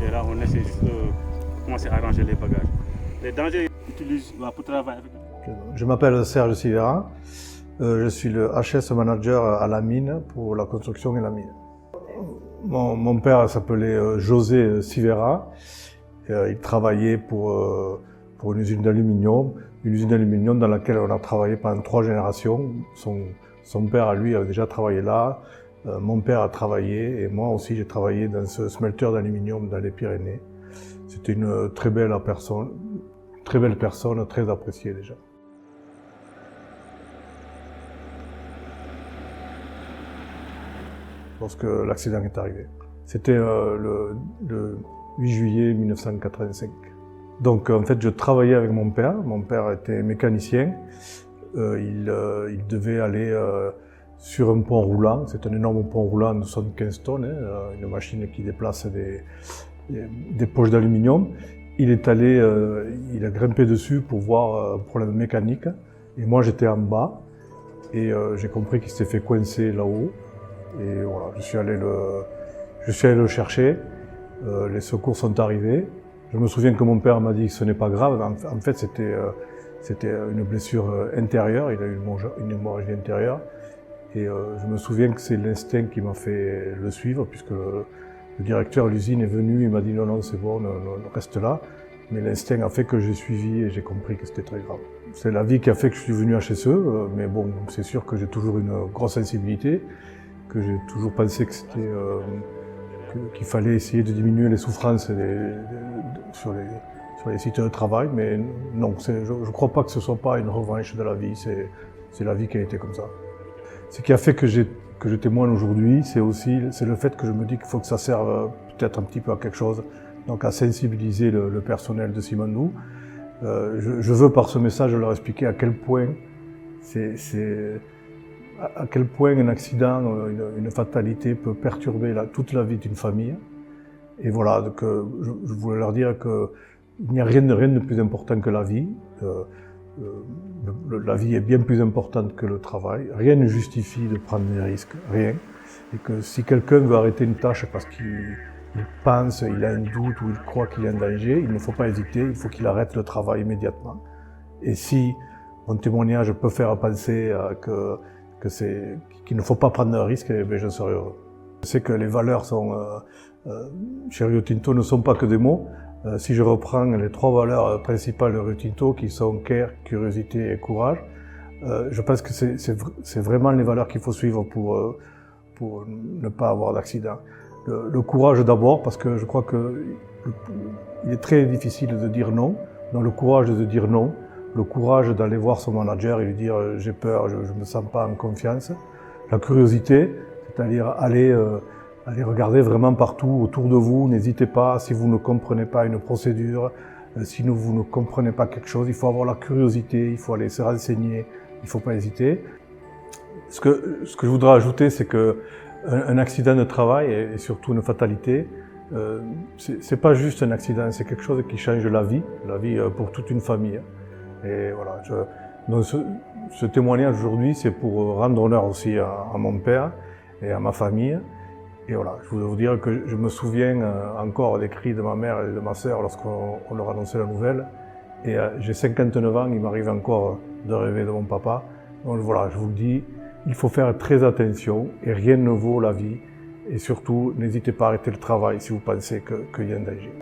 est là, on essaie juste de commencer à ranger les bagages. Les dangers qu'ils utilisent pour travailler avec. Je m'appelle Serge Sivera, je suis le HS manager à la mine pour la construction et la mine. Mon père s'appelait José Sivera, il travaillait pour une usine d'aluminium dans laquelle on a travaillé pendant 3 générations. Son père, lui, avait déjà travaillé là, mon père a travaillé et moi aussi j'ai travaillé dans ce smelter d'aluminium dans les Pyrénées. C'était une très belle personne, très appréciée déjà. Lorsque l'accident est arrivé. C'était le 8 juillet 1985. Donc en fait je travaillais avec mon père était mécanicien, il devait aller sur un pont roulant, c'est un énorme pont roulant de 75 tonnes, une machine qui déplace des poches d'aluminium. Il a grimpé dessus pour voir un problème mécanique et moi j'étais en bas et j'ai compris qu'il s'était fait coincer là-haut. Et voilà, je suis allé le chercher, les secours sont arrivés. Je me souviens que mon père m'a dit que ce n'est pas grave, en fait c'était une blessure intérieure, il a eu une hémorragie intérieure. Et je me souviens que c'est l'instinct qui m'a fait le suivre, puisque le directeur de l'usine est venu, il m'a dit non, c'est bon, reste là. Mais l'instinct a fait que j'ai suivi et j'ai compris que c'était très grave. C'est la vie qui a fait que je suis venu à HSE, mais bon, c'est sûr que j'ai toujours une grosse sensibilité, que j'ai toujours pensé que qu'il fallait essayer de diminuer les souffrances sur les sites de travail, mais non, je ne crois pas que ce soit pas une revanche de la vie, c'est la vie qui a été comme ça. Ce qui a fait que je témoigne aujourd'hui, c'est le fait que je me dis qu'il faut que ça serve peut-être un petit peu à quelque chose, donc à sensibiliser le personnel de Simandou. Je veux par ce message leur expliquer à quel point un accident, une fatalité peut perturber toute la vie d'une famille. Et voilà, donc, je voulais leur dire qu'il n'y a rien de plus important que la vie. La vie est bien plus importante que le travail. Rien ne justifie de prendre des risques, rien. Et que si quelqu'un veut arrêter une tâche parce qu'il pense, il a un doute ou il croit qu'il est en danger, il ne faut pas hésiter, il faut qu'il arrête le travail immédiatement. Et si mon témoignage peut faire penser qu'il ne faut pas prendre de risques, eh bien, je serai heureux. Je sais que les valeurs chez Rio Tinto ne sont pas que des mots. Si je reprends les 3 valeurs principales de Rio Tinto, qui sont care, curiosité et courage, je pense que c'est vraiment les valeurs qu'il faut suivre pour ne pas avoir d'accident. Le courage d'abord, parce que je crois qu'il est très difficile de dire non. Donc le courage de dire non, le courage d'aller voir son manager et lui dire « j'ai peur, je ne me sens pas en confiance ». La curiosité, c'est-à-dire aller regarder vraiment partout autour de vous, n'hésitez pas, si vous ne comprenez pas une procédure, si vous ne comprenez pas quelque chose, il faut avoir la curiosité, il faut aller se renseigner, il ne faut pas hésiter. Ce que je voudrais ajouter, c'est qu'un accident de travail, et surtout une fatalité, c'est pas juste un accident, c'est quelque chose qui change la vie pour toute une famille. Et voilà, donc ce témoignage aujourd'hui, c'est pour rendre honneur aussi à mon père et à ma famille. Et voilà, je voulais vous dire que je me souviens encore des cris de ma mère et de ma sœur lorsqu'on leur annonçait la nouvelle. Et j'ai 59 ans, il m'arrive encore de rêver de mon papa. Donc voilà, je vous le dis, il faut faire très attention et rien ne vaut la vie. Et surtout, n'hésitez pas à arrêter le travail si vous pensez qu'il y a un danger.